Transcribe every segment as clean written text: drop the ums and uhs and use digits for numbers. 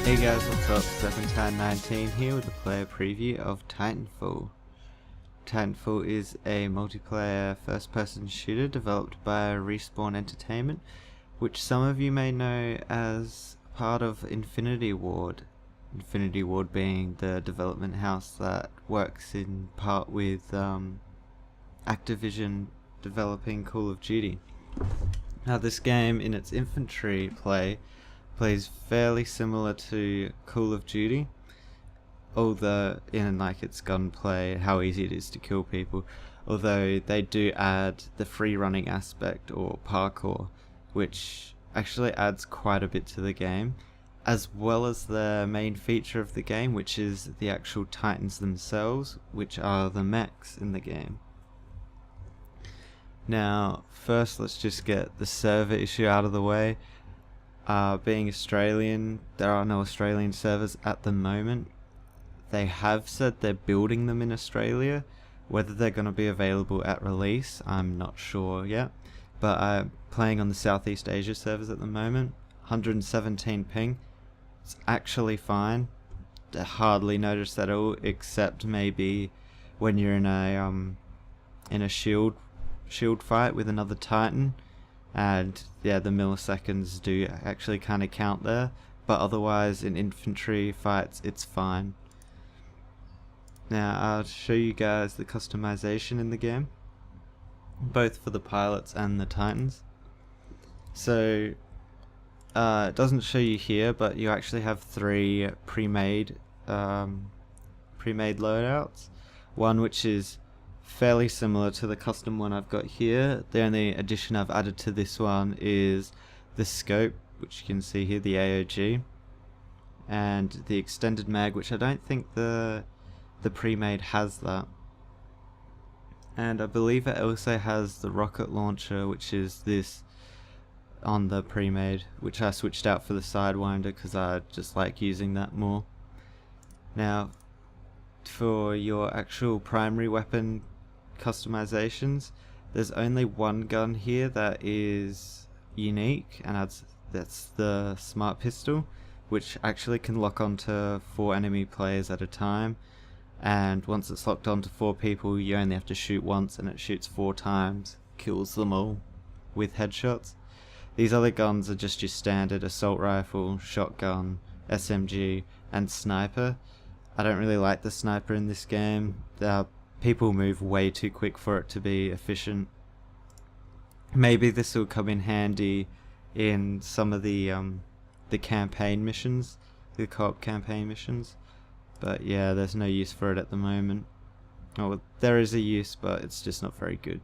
Hey guys, what's up? Serpentine19 here with a player preview of Titanfall. Titanfall is a multiplayer first-person shooter developed by Respawn Entertainment, which some of you may know as part of Infinity Ward. Infinity Ward being the development house that works in part with Activision developing Call of Duty. Now this game in its infantry plays fairly similar to Call of Duty, although in like its gunplay, how easy it is to kill people, although they do add the free running aspect or parkour, which actually adds quite a bit to the game, as well as the main feature of the game, which is the actual Titans themselves, which are the mechs in the game. Now first let's just get the server issue out of the way. Being Australian, there are no Australian servers at the moment. They have said they're building them in Australia. Whether they're going to be available at release, I'm not sure yet. But I'm playing on the Southeast Asia servers at the moment. 117 ping. It's actually fine. I hardly notice that at all, except maybe when you're in a shield fight with another Titan. And yeah, the milliseconds do actually kind of count there, but otherwise in infantry fights it's fine. Now I'll show you guys the customization in the game, both for the pilots and the Titans. So it doesn't show you here, but you actually have three pre-made loadouts. One which is fairly similar to the custom one I've got here. The only addition I've added to this one is the scope, which you can see here, the AOG, and the extended mag, which I don't think the pre-made has that. And I believe it also has the rocket launcher, which is this on the pre-made, which I switched out for the Sidewinder because I just like using that more. Now for your actual primary weapon customizations, there's only one gun here that is unique, and that's the smart pistol, which actually can lock onto 4 enemy players at a time, and once it's locked onto 4 people you only have to shoot once and it shoots 4 times, kills them all with headshots. These other guns are just your standard assault rifle, shotgun, SMG and sniper. I don't really like the sniper in this game. People move way too quick for it to be efficient. Maybe this will come in handy in some of the campaign missions, the co-op campaign missions. But yeah, there's no use for it at the moment. Oh, there is a use, but it's just not very good.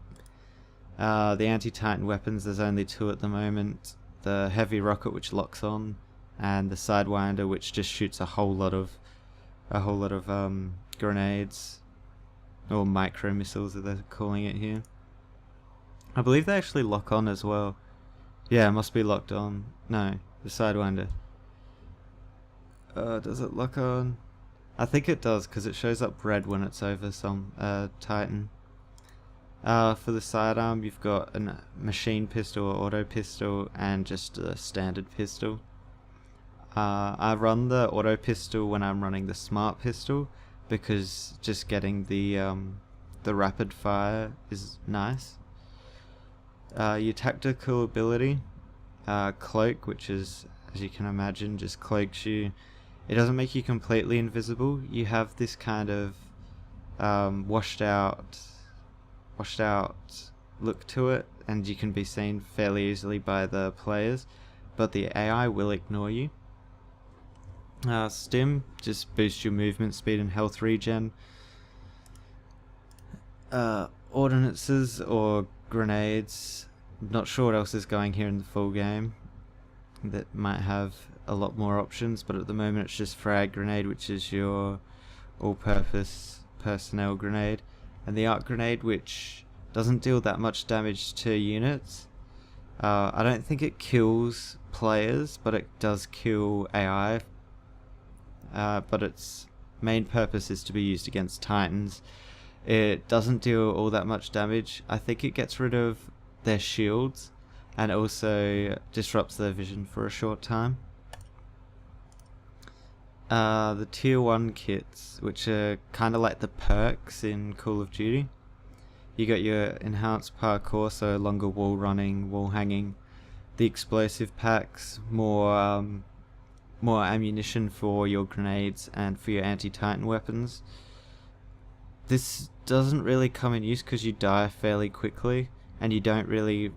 The anti-Titan weapons, there's only 2 at the moment. The heavy rocket, which locks on, and the Sidewinder, which just shoots a whole lot of grenades, or micro missiles as they're calling it here. I believe they actually lock on as well. Yeah, it must be locked on. No, the Sidewinder. Does it lock on? I think it does, because it shows up red when it's over some Titan. For the sidearm, you've got a machine pistol or auto pistol and just a standard pistol. I run the auto pistol when I'm running the smart pistol, because just getting the rapid fire is nice. Your tactical ability, cloak, which is, as you can imagine, just cloaks you. It doesn't make you completely invisible. You have this kind of washed out look to it, and you can be seen fairly easily by the players, but the AI will ignore you. Stim just boosts your movement speed and health regen. Ordinances or grenades, not sure what else is going here in the full game that might have a lot more options, but at the moment it's just frag grenade, which is your all-purpose personnel grenade, and the arc grenade, which doesn't deal that much damage to units. I don't think it kills players, but it does kill AI. But its main purpose is to be used against Titans. It doesn't deal all that much damage. I think it gets rid of their shields and also disrupts their vision for a short time. The tier 1 kits, which are kind of like the perks in Call of Duty. You got your enhanced parkour, so longer wall running, wall hanging, the explosive packs, more ammunition for your grenades and for your anti-titan weapons. This doesn't really come in use because you die fairly quickly and you don't really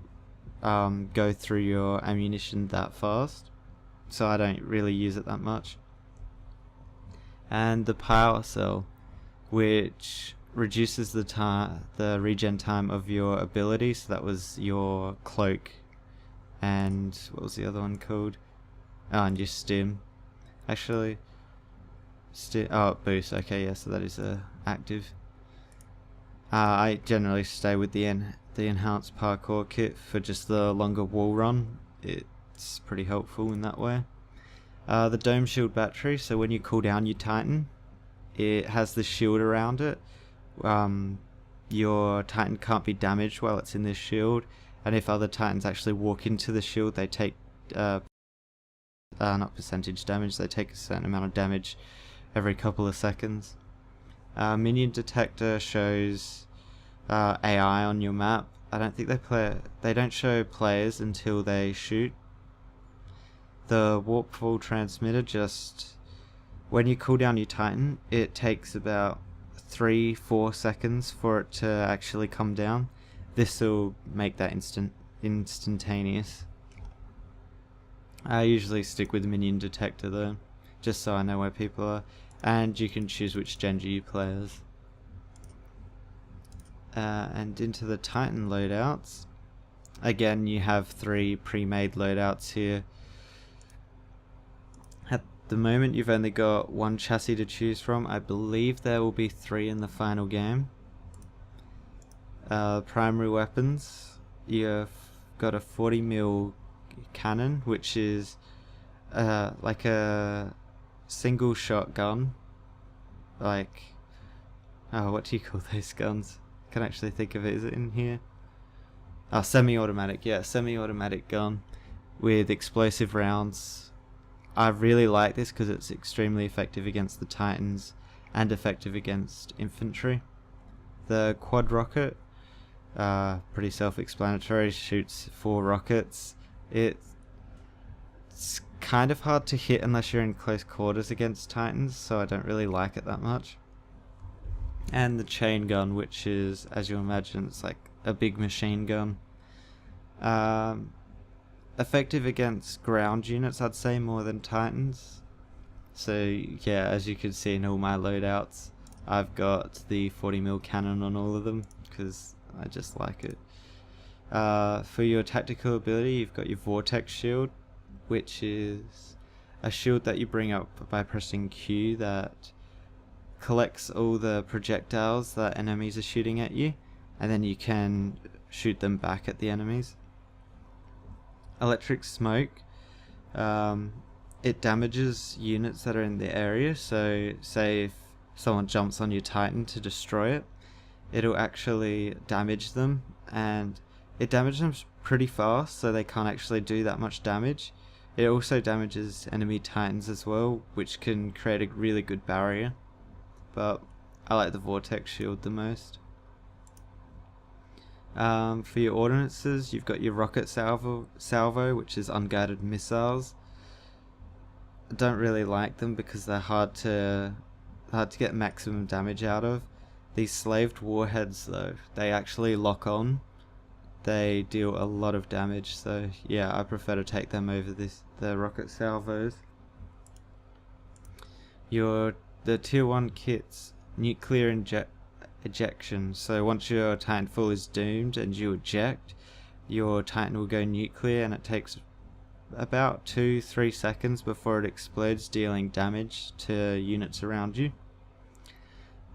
go through your ammunition that fast, so I don't really use it that much. And the power cell, which reduces the regen time of your ability, so that was your cloak and what was the other one called? Oh, and your stim. Actually, boost. Okay, yeah, so that is active. I generally stay with the enhanced parkour kit for just the longer wall run. It's pretty helpful in that way. The dome shield battery, so when you cool down your Titan, it has the shield around it. Your Titan can't be damaged while it's in this shield, and if other Titans actually walk into the shield, they take not percentage damage, they take a certain amount of damage every couple of seconds. Minion detector shows AI on your map. I don't think they don't show players until they shoot. The warp fall transmitter, just when you cool down your Titan, it takes about 3-4 seconds for it to actually come down. This will make that instantaneous. I usually stick with minion detector though, just so I know where people are, and you can choose which Genji you play as. And into the Titan loadouts, again you have 3 pre-made loadouts here. At the moment you've only got 1 chassis to choose from. I believe there will be 3 in the final game. Primary weapons, you've got a 40mm cannon, which is like a single shotgun, like, what do you call those guns? I can't actually think of it. Is it in here? Semi-automatic. Yeah, semi-automatic gun with explosive rounds. I really like this because it's extremely effective against the Titans and effective against infantry. The quad rocket, pretty self-explanatory, shoots 4 rockets. It's kind of hard to hit unless you're in close quarters against Titans, so I don't really like it that much. And the chain gun, which is, as you imagine, it's like a big machine gun. Effective against ground units, I'd say, more than Titans. So yeah, as you can see in all my loadouts, I've got the 40mm cannon on all of them because I just like it. For your tactical ability, you've got your vortex shield, which is a shield that you bring up by pressing Q that collects all the projectiles that enemies are shooting at you, and then you can shoot them back at the enemies. Electric smoke, it damages units that are in the area, so say if someone jumps on your Titan to destroy it, it'll actually damage them, and it damages them pretty fast, so they can't actually do that much damage. It also damages enemy Titans as well, which can create a really good barrier, but I like the vortex shield the most. For your ordnances, you've got your rocket salvo, which is unguided missiles. I don't really like them because they're hard to get maximum damage out of. These slaved warheads though, they actually lock on. They deal a lot of damage, so yeah, I prefer to take them over the rocket salvos. The tier 1 kits, nuclear ejection. So once your Titanfall is doomed and you eject, your Titan will go nuclear, and it takes about 2-3 seconds before it explodes, dealing damage to units around you.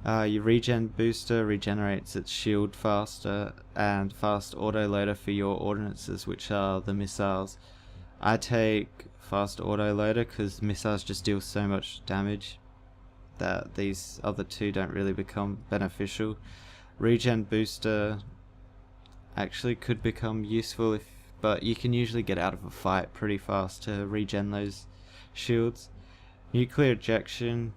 Your regen booster regenerates its shield faster, and fast autoloader for your ordnances, which are the missiles. I take fast autoloader because missiles just deal so much damage that these other 2 don't really become beneficial. Regen booster actually could become useful, but you can usually get out of a fight pretty fast to regen those shields. Nuclear ejection,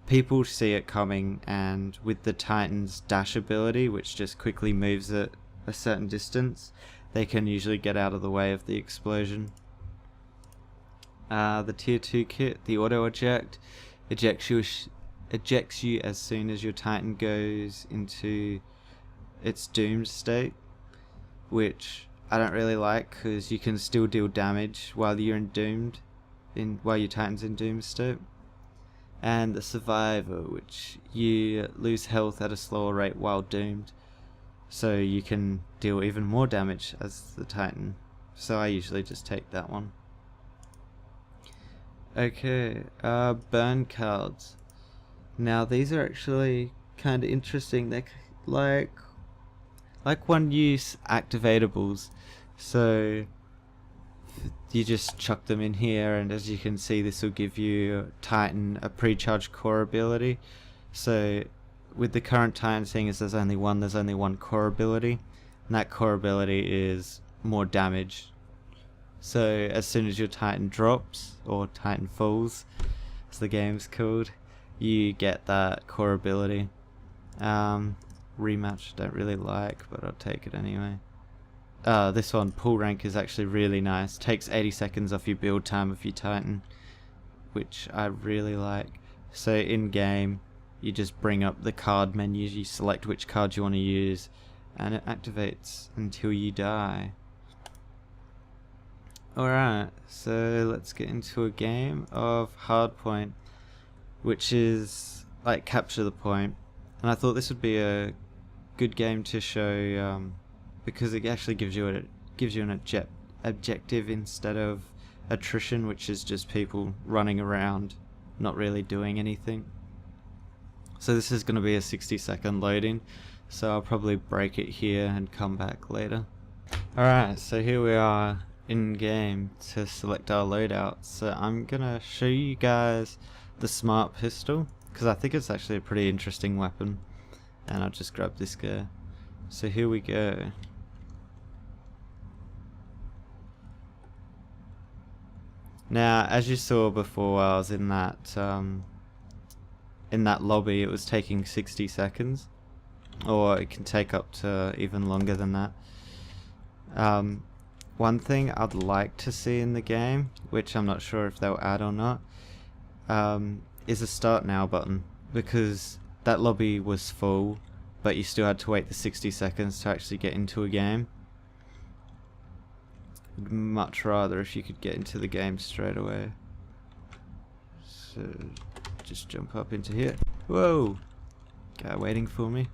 people see it coming, and with the Titan's dash ability, which just quickly moves it a certain distance, they can usually get out of the way of the explosion. The tier 2 kit, the auto eject, ejects you as soon as your Titan goes into its doomed state, which I don't really like because you can still deal damage while you're while your Titan's in doomed state. And the survivor, which you lose health at a slower rate while doomed, so you can deal even more damage as the Titan. So I usually just take that one. Okay, burn cards. Now these are actually kind of interesting. They're like one use activatables. So you just chuck them in here, and as you can see, this will give you Titan a pre-charged core ability. So with the current Titan, seeing as there's only one core ability, and that core ability is more damage. So as soon as your Titan drops, or Titan falls as the game's called, you get that core ability. Rematch don't really like, but I'll take it anyway. This one, pull rank, is actually really nice. Takes 80 seconds off your build time of your Titan, which I really like. So in game, you just bring up the card menu, you select which card you want to use, and it activates until you die. Alright, so let's get into a game of Hardpoint, which is like capture the point. And I thought this would be a good game to show because it actually gives you an objective instead of attrition, which is just people running around not really doing anything. So this is going to be a 60-second loading, so I'll probably break it here and come back later. Alright, so here we are in game to select our loadout. So I'm gonna show you guys the smart pistol because I think it's actually a pretty interesting weapon, and I'll just grab this guy. So here we go. Now, as you saw before, while I was in that lobby, it was taking 60 seconds, or it can take up to even longer than that. One thing I'd like to see in the game, which I'm not sure if they'll add or not, is a start now button, because that lobby was full, but you still had to wait the 60 seconds to actually get into a game. I'd much rather if you could get into the game straight away. So just jump up into here. Whoa! Guy waiting for me.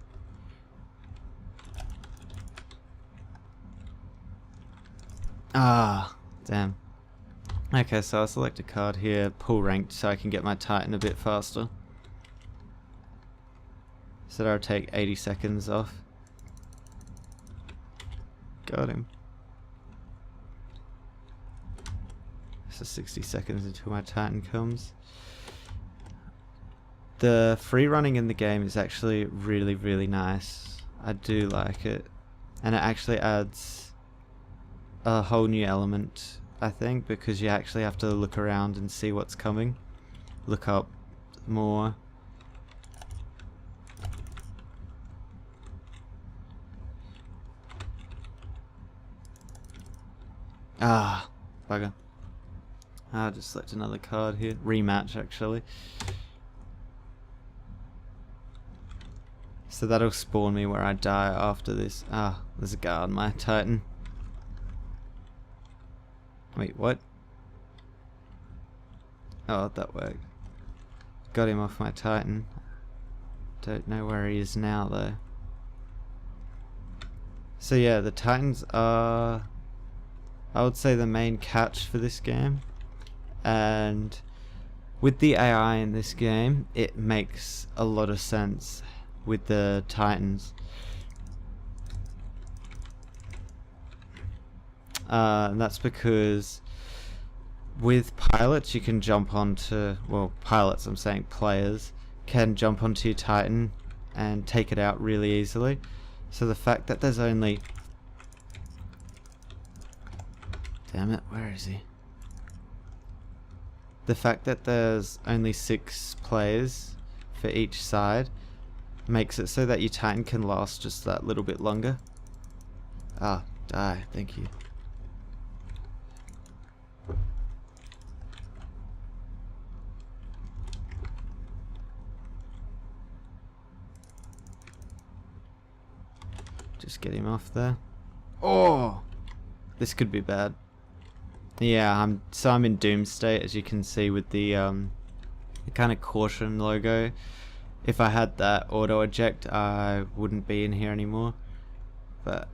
Ah, damn. Okay, so I'll select a card here, pull ranked, so I can get my Titan a bit faster. So that'll take 80 seconds off. Got him. So 60 seconds until my Titan comes. The free running in the game is actually really, really nice. I do like it. And it actually adds a whole new element, I think, because you actually have to look around and see what's coming. Look up more. Ah, bugger. I'll just select another card here. Rematch, actually. So that'll spawn me where I die after this. Ah, there's a guy on my Titan. Wait, what? Oh, that worked. Got him off my Titan. Don't know where he is now, though. So yeah, the Titans are, I would say, the main catch for this game. And with the AI in this game, it makes a lot of sense with the Titans. And that's because with pilots you can jump onto, well, pilots, I'm saying players, can jump onto your Titan and take it out really easily. So the fact that there's only... Damn it, where is he? the fact that there's only 6 players for each side makes it so that your Titan can last just that little bit longer. Ah, die, thank you. Just get him off there. Oh! This could be bad. Yeah, I'm in doom state, as you can see with the kind of caution logo. If I had that auto eject, I wouldn't be in here anymore. But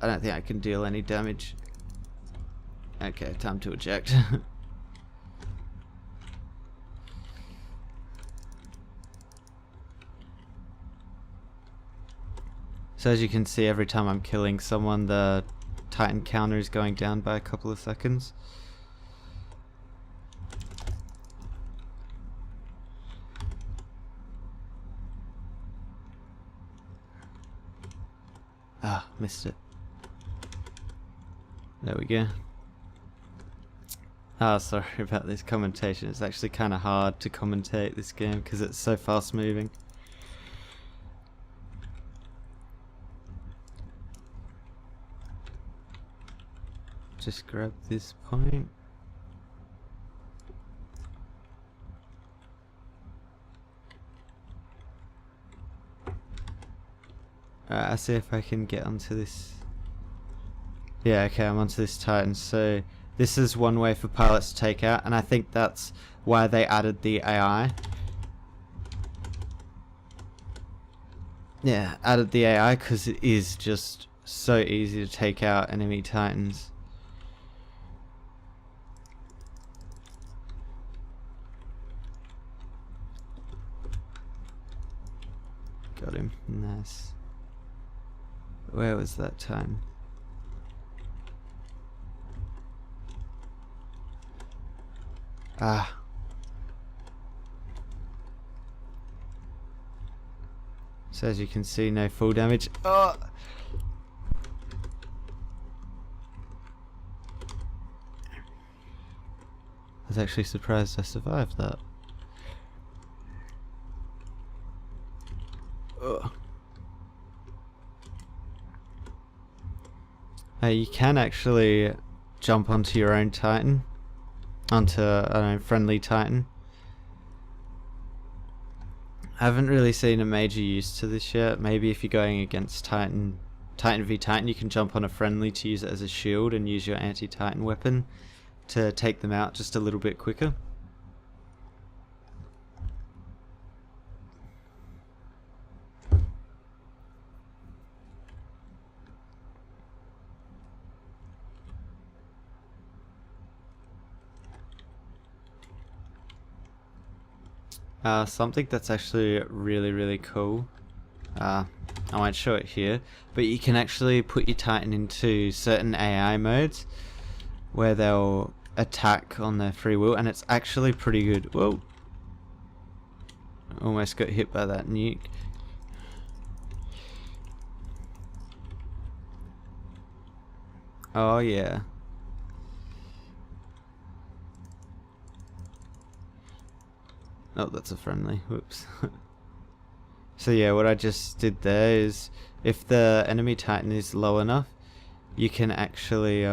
I don't think I can deal any damage. Okay, time to eject. So as you can see, every time I'm killing someone, the Titan counter is going down by a couple of seconds. Ah, missed it. There we go. Ah, sorry about this commentation. It's actually kind of hard to commentate this game because it's so fast moving. Just grab this point. I'll see if I can get onto this. Yeah, okay, I'm onto this Titan. So this is one way for pilots to take out, and I think that's why they added the AI. Yeah, added the AI because it is just so easy to take out enemy Titans. Got him. Nice. Where was that time? Ah. So as you can see, no full damage. Oh! I was actually surprised I survived that. Ugh. You can actually jump onto your own Titan, onto a friendly Titan. I haven't really seen a major use to this yet. Maybe if you're going against Titan v Titan, you can jump on a friendly to use it as a shield and use your anti-Titan weapon to take them out just a little bit quicker. Something that's actually really cool, I won't show it here, but you can actually put your Titan into certain AI modes where they'll attack on their free will, and it's actually pretty good. Whoa, almost got hit by that nuke. Oh yeah. Oh, that's a friendly. Whoops. So yeah, what I just did there is, if the enemy Titan is low enough, you can actually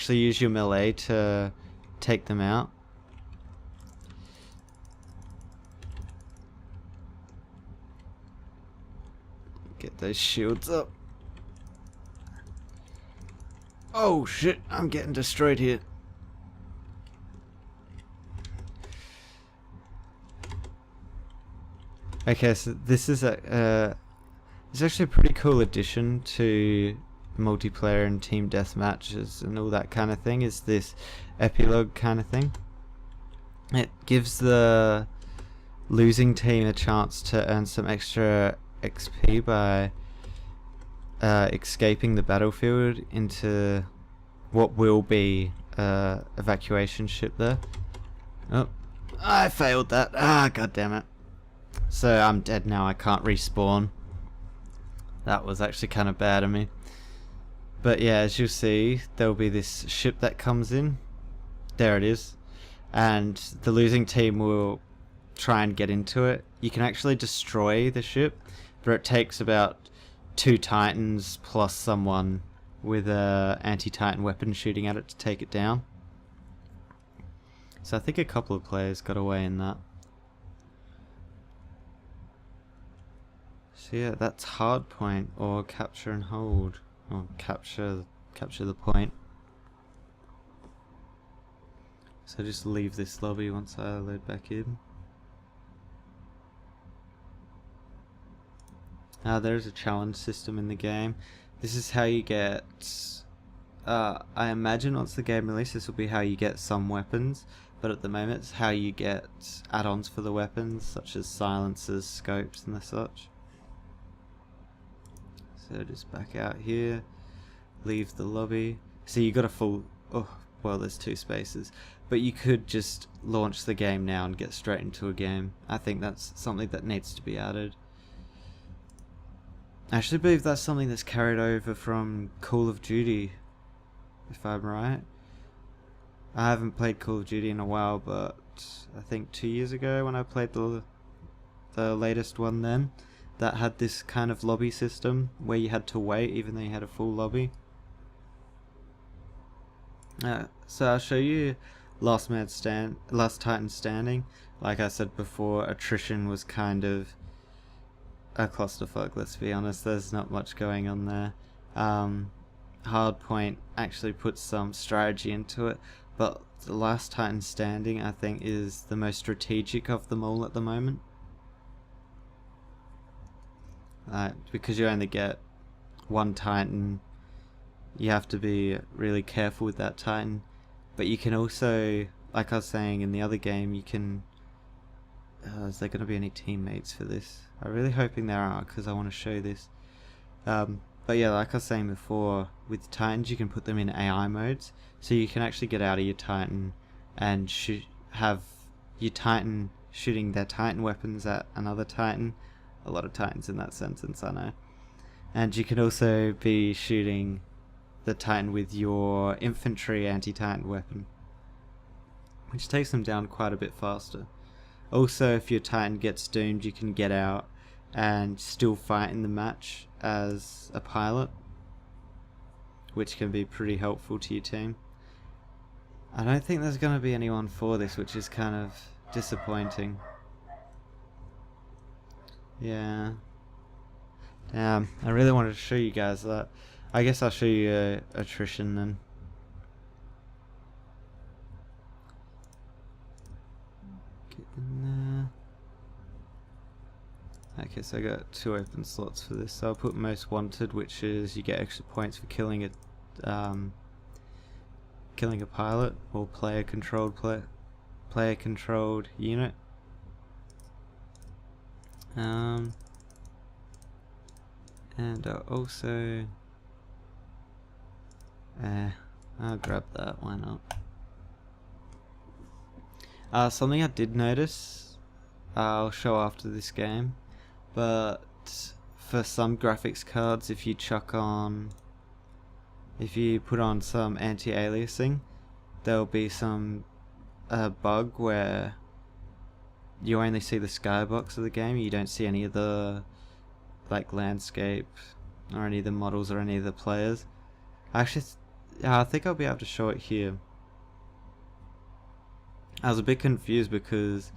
use your melee to take them out. Get those shields up. Oh shit, I'm getting destroyed here. Okay, so this is it's actually a pretty cool addition to multiplayer and team deathmatches and all that kind of thing, is this epilogue kind of thing. It gives the losing team a chance to earn some extra XP by escaping the battlefield into what will be evacuation ship there. Oh, I failed that. Ah, god damn it. So I'm dead now, I can't respawn. That was actually kind of bad of me. But yeah, as you'll see, there'll be this ship that comes in. There it is. and the losing team will try and get into it. You can actually destroy the ship, but it takes about 2 Titans plus someone with a anti-Titan weapon shooting at it to take it down. So I think a couple of players got away in that. So yeah, that's hard point, or capture and hold, or capture the point. So just leave this lobby once I load back in. There's a challenge system in the game. This is how you get, I imagine once the game releases, this will be how you get some weapons, but at the moment it's how you get add-ons for the weapons, such as silencers, scopes and the such. So just back out here, leave the lobby. So you got a full, oh, well there's 2 spaces, but you could just launch the game now and get straight into a game. I think that's something that needs to be added. I actually believe that's something that's carried over from Call of Duty, if I'm right. I haven't played Call of Duty in a while, but I think 2 years ago when I played the latest one then, that had this kind of lobby system where you had to wait even though you had a full lobby. So I'll show you Last Titan Standing. Like I said before, attrition was kind of a clusterfuck, let's be honest. There's not much going on there. Hardpoint actually puts some strategy into it, but the Last Titan Standing I think is the most strategic of them all at the moment. Because you only get 1 Titan, you have to be really careful with that Titan. But you can also, like I was saying in the other game, you can... is there going to be any teammates for this? I'm really hoping there are, because I want to show this. But yeah, like I was saying before, with Titans you can put them in AI modes, so you can actually get out of your Titan and have your Titan shooting their Titan weapons at another Titan. A lot of Titans in that sentence, I know. And you can also be shooting the Titan with your infantry anti-Titan weapon, which takes them down quite a bit faster. Also, if your Titan gets doomed, you can get out and still fight in the match as a pilot, which can be pretty helpful to your team. I don't think there's going to be anyone for this, which is kind of disappointing. Yeah. Damn, I really wanted to show you guys that. I guess I'll show you attrition then. Get in there. Okay, so I got 2 open slots for this. So I'll put Most Wanted, which is you get extra points for killing a pilot or player controlled unit. And I'll also I'll grab that, why not? Something I did notice, I'll show after this game, but for some graphics cards, if you put on some anti-aliasing, there'll be some bug where you only see the skybox of the game. You don't see any of the like landscape or any of the models or any of the players. Actually, I think I'll be able to show it here. I was a bit confused because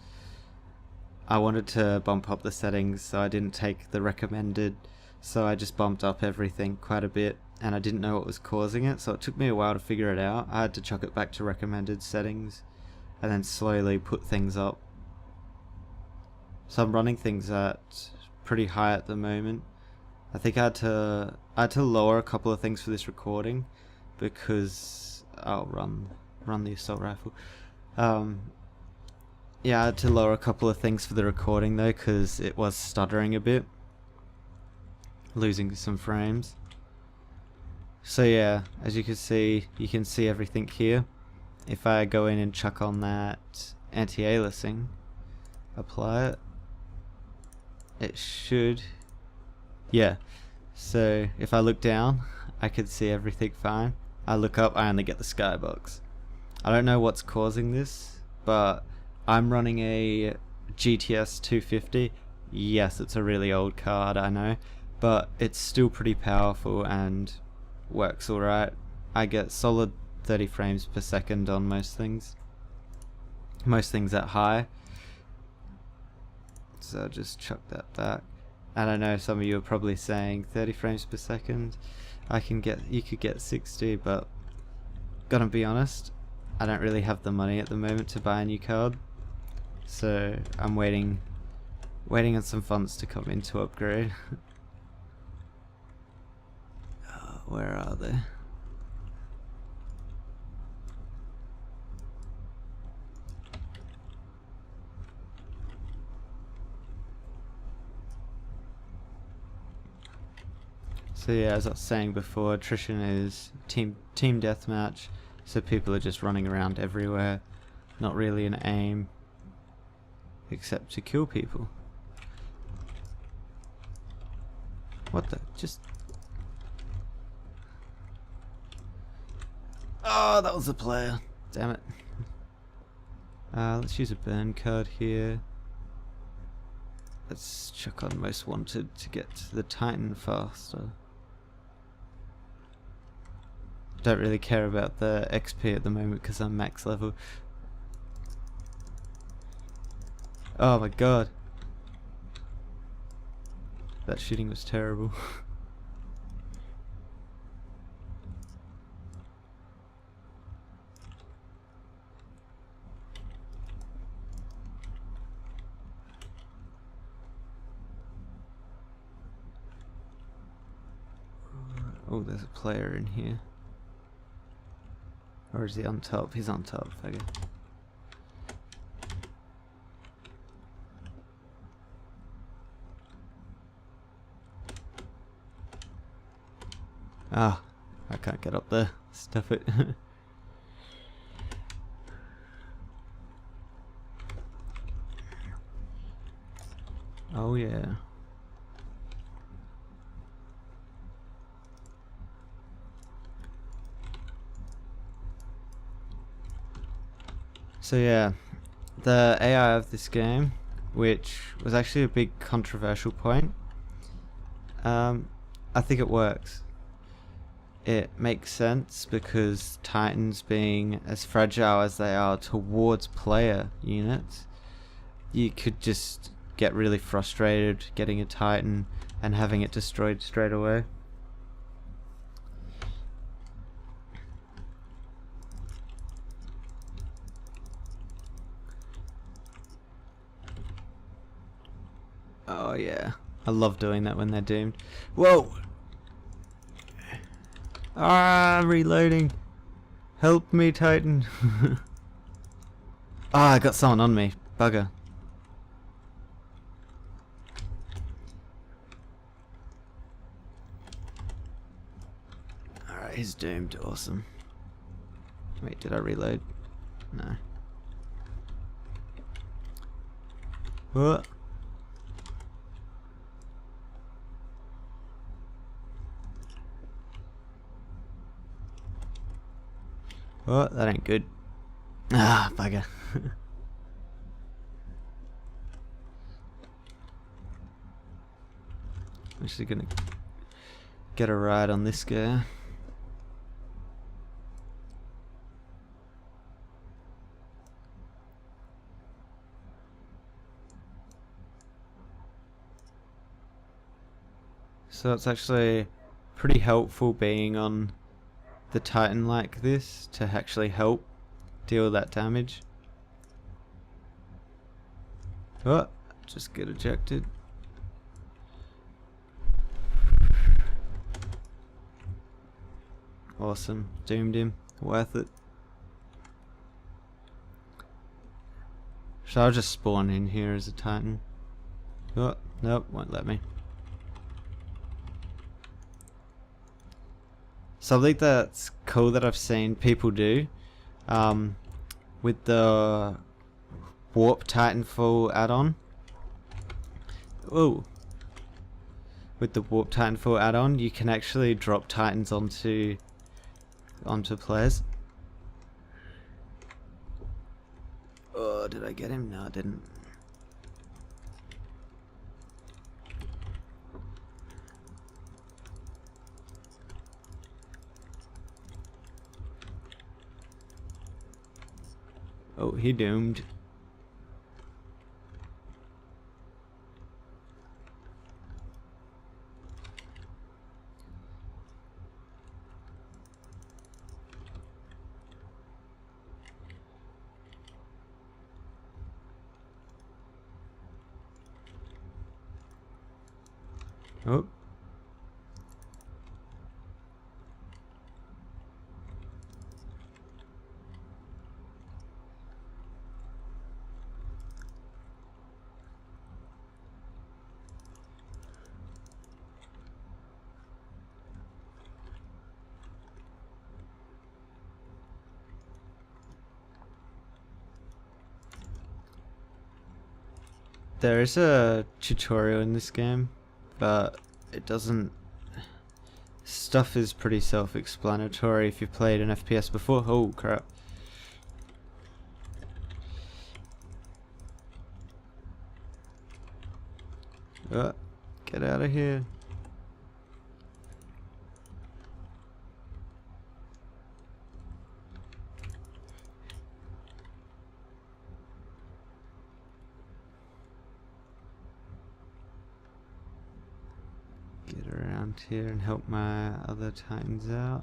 I wanted to bump up the settings, so I didn't take the recommended, so I just bumped up everything quite a bit, and I didn't know what was causing it, so it took me a while to figure it out. I had to chuck it back to recommended settings and then slowly put things up. So I'm running things at pretty high at the moment. I think I had to lower a couple of things for this recording because I'll run the assault rifle. Yeah, I had to lower a couple of things for the recording though because it was stuttering a bit, losing some frames. So yeah, as you can see everything here. If I go in and chuck on that anti-aliasing, apply it, it should, yeah. So if I look down, I can see everything fine. I look up, I only get the skybox. I don't know what's causing this. but I'm running a GTS 250. Yes, it's a really old card, I know, but it's still pretty powerful and works alright. I get solid 30 frames per second on most things at high, so I'll just chuck that back. And I know some of you are probably saying 30 frames per second, you could get 60, but gonna be honest, I don't really have the money at the moment to buy a new card, so I'm waiting on some funds to come in to upgrade. Where are they? So yeah, as I was saying before, attrition is team deathmatch, so people are just running around everywhere, not really an aim except to kill people. What the? Just... Oh, that was a player. Damn it. Let's use a burn card here. Let's chuck on most wanted to get to the Titan faster. Don't really care about the XP at the moment because I'm max level. Oh my god. That shooting was terrible. Oh, there's a player in here. Or is he on top? He's on top. Okay. Ah, I can't get up there. Stuff it. Oh yeah. So yeah, the AI of this game, which was actually a big controversial point, I think it works. It makes sense because Titans, being as fragile as they are towards player units, you could just get really frustrated getting a Titan and having it destroyed straight away. Oh yeah, I love doing that when they're doomed. Whoa! Ah, reloading. Help me, Titan. Ah, I got someone on me. Bugger. Alright, he's doomed. Awesome. Wait, did I reload? No. What? Oh, that ain't good. Ah, bugger. I'm actually gonna get a ride on this guy. So it's actually pretty helpful being on the Titan like this to actually help deal that damage. Oh, just get ejected. Awesome, doomed him, worth it. So I'll just spawn in here as a Titan. Oh, nope, won't let me. Something that's cool that I've seen people do with the Warp Titanfall add-on. Ooh. With the Warp Titanfall add-on, you can actually drop Titans onto players. Oh, did I get him? No, I didn't. Oh, he doomed. Oh. There is a tutorial in this game, but it doesn't... Stuff is pretty self-explanatory if you've played an FPS before. Oh crap. Get out of here. Get around here and help my other Titans out.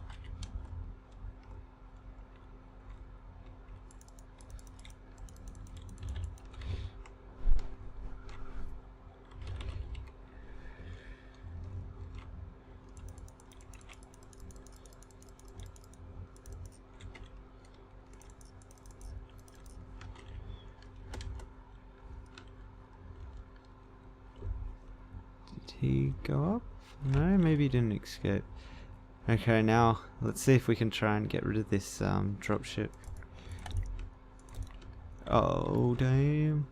Did he go up? No, maybe he didn't escape. Okay, now let's see if we can try and get rid of this dropship. Oh, damn.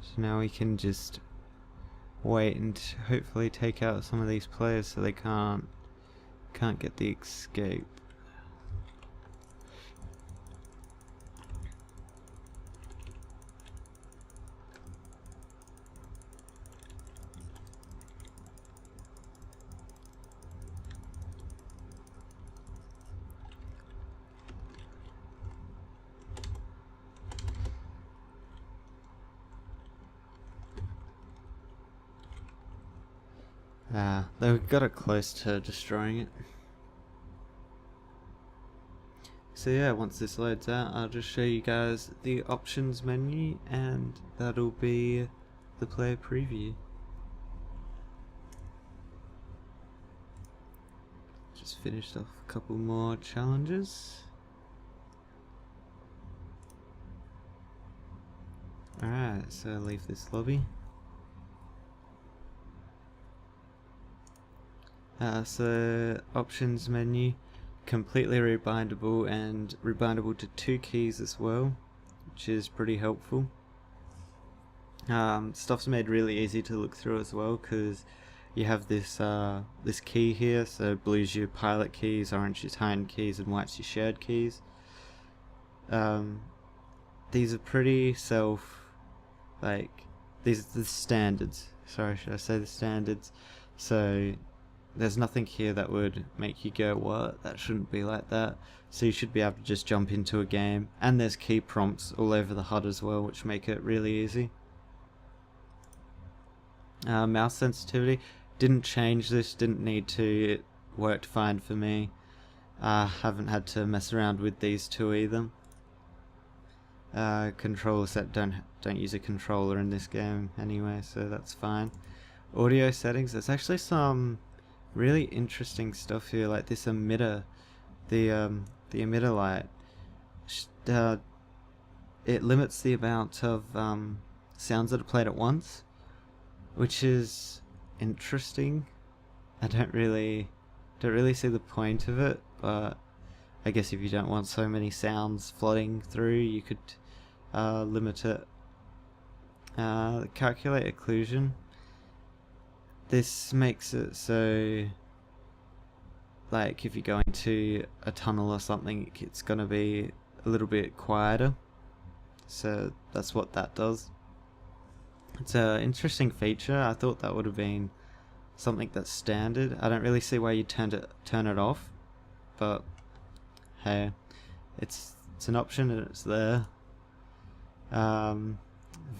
So now we can just wait and hopefully take out some of these players so they can't get the escape. They got it close to destroying it. So yeah, once this loads out, I'll just show you guys the options menu, and that'll be the player preview. Just finished off a couple more challenges. Alright, so leave this lobby. So options menu, completely rebindable and rebindable to 2 keys as well, which is pretty helpful. Stuff's made really easy to look through as well, because you have this this key here. So blue's your pilot keys, orange your Titan keys, and white's your shared keys. These are pretty these are the standards. Sorry, should I say the standards? So there's nothing here that would make you go, what? That shouldn't be like that. So you should be able to just jump into a game. And there's key prompts all over the HUD as well, which make it really easy. Mouse sensitivity. Didn't change this, didn't need to. It worked fine for me. Haven't had to mess around with these two either. Controller set, don't use a controller in this game anyway, so that's fine. Audio settings, there's actually some really interesting stuff here, like this emitter, the emitter light. It limits the amount of sounds that are played at once, which is interesting. I don't really see the point of it, but I guess if you don't want so many sounds flooding through, you could limit it. Calculate occlusion. this makes it so, like, if you go into a tunnel or something, it's gonna be a little bit quieter. So that's what that does. It's an interesting feature. I thought that would have been something that's standard. I don't really see why you turn it off, but hey, it's an option and it's there.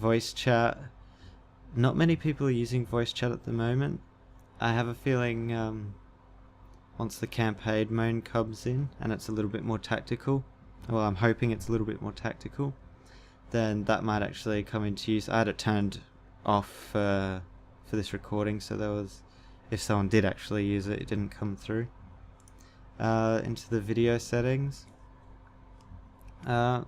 Voice chat. Not many people are using voice chat at the moment. I have a feeling once the campaign mode comes in and it's a little bit more tactical, well, I'm hoping it's a little bit more tactical, then that might actually come into use. I had it turned off for this recording, so there was, if someone did actually use it, it didn't come through. Into the video settings. A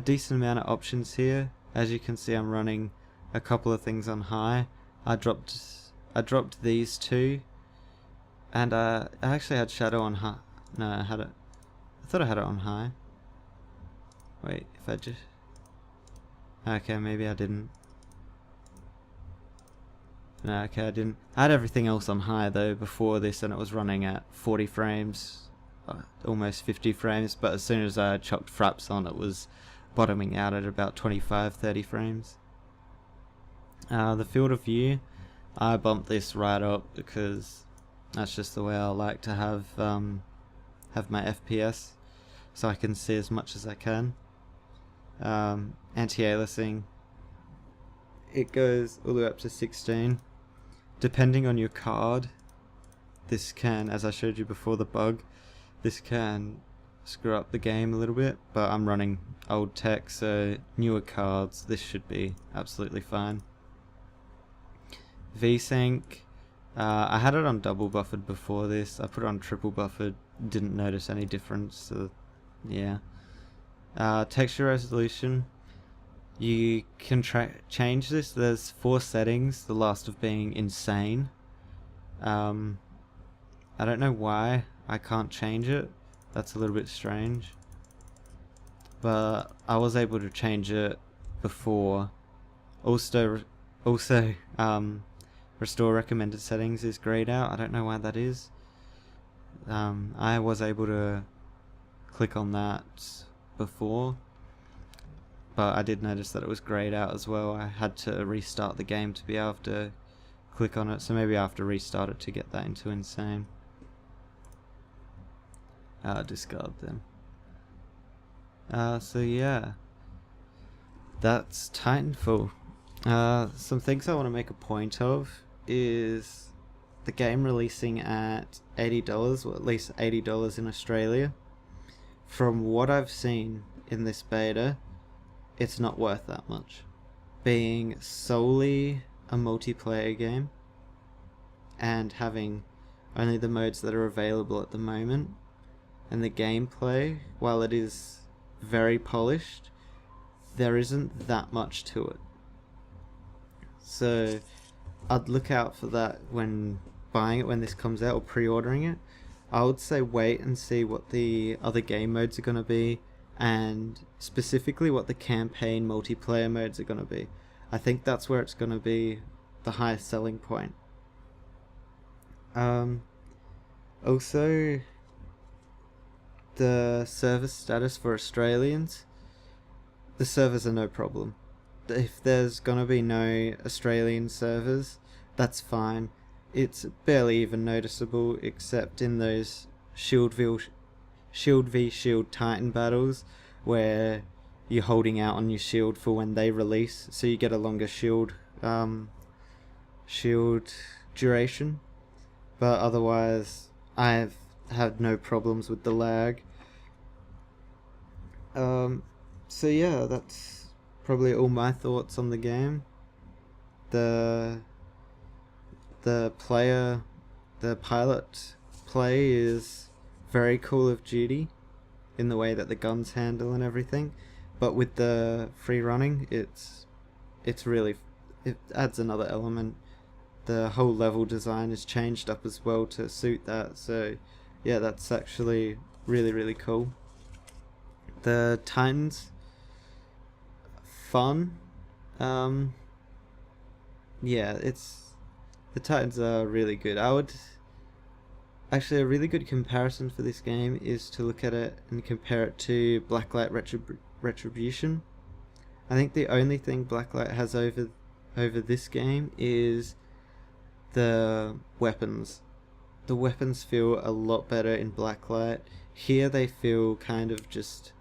decent amount of options here. As you can see, I'm running a couple of things on high. I dropped these two, and I actually had shadow on high. No, I thought I had it on high. Wait, if I just... Okay, maybe I didn't. No, okay, I didn't. I had everything else on high though before this, and it was running at 40 frames, almost 50 frames, but as soon as I chucked fraps on, it was bottoming out at about 25-30 frames. The field of view, I bumped this right up because that's just the way I like to have my FPS, so I can see as much as I can. Anti-aliasing, it goes all the way up to 16. Depending on your card, this can, as I showed you before the bug, this can screw up the game a little bit, but I'm running old tech, so newer cards, this should be absolutely fine. VSync, I had it on double buffered before this. I put it on triple buffered, didn't notice any difference, so yeah. Texture resolution, you can change this. There's 4 settings, the last of being insane. I don't know why I can't change it. That's a little bit strange, but I was able to change it before. Also, restore recommended settings is grayed out. I don't know why that is. I was able to click on that before, but I did notice that it was grayed out as well. I had to restart the game to be able to click on it, so maybe I have to restart it to get that into insane. Discard them. So yeah, that's Titanfall. Some things I want to make a point of is the game releasing at $80, or at least $80 in Australia. From what I've seen in this beta, it's not worth that much. Being solely a multiplayer game and having only the modes that are available at the moment, and the gameplay, while it is very polished, there isn't that much to it. So I'd look out for that when buying it, when this comes out, or pre-ordering it. I would say wait and see what the other game modes are going to be, and specifically what the campaign multiplayer modes are going to be. I think that's where it's going to be the highest selling point. Also, the server status for Australians, the servers are no problem. If there's gonna be no Australian servers, that's fine. It's barely even noticeable, except in those shield v shield Titan battles where you're holding out on your shield for when they release, so you get a longer shield duration. But otherwise, I've had no problems with the lag. So yeah, that's probably all my thoughts on the game. The pilot play is very Call of Duty in the way that the guns handle and everything, but with the free running, it adds another element. The whole level design is changed up as well to suit that, so yeah, that's actually really cool. The Titans, fun. Yeah, The Titans are really good. Actually, a really good comparison for this game is to look at it and compare it to Blacklight Retribution. I think the only thing Blacklight has over this game is the weapons. The weapons feel a lot better in Blacklight. Here they feel kind of just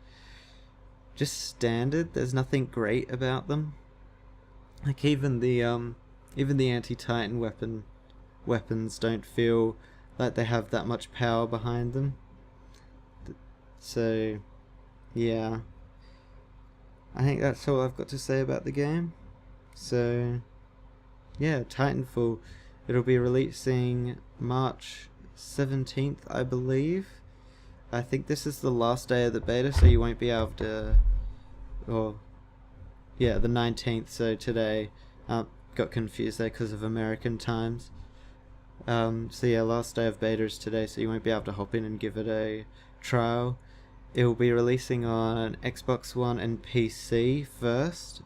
standard. There's nothing great about them. Like even the anti-Titan weapons don't feel like they have that much power behind them. So yeah, I think that's all I've got to say about the game. So yeah, Titanfall, it'll be releasing March 17th, I believe. I think this is the last day of the beta, so you won't be able to, or yeah, the 19th, so today. Got confused there because of American times. So yeah, last day of beta is today, so you won't be able to hop in and give it a trial. It will be releasing on Xbox One and PC first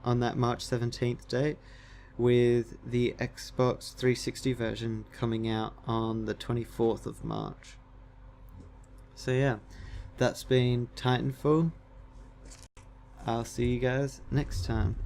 on that March 17th date, with the Xbox 360 version coming out on the 24th of March. So yeah, that's been Titanfall. I'll see you guys next time.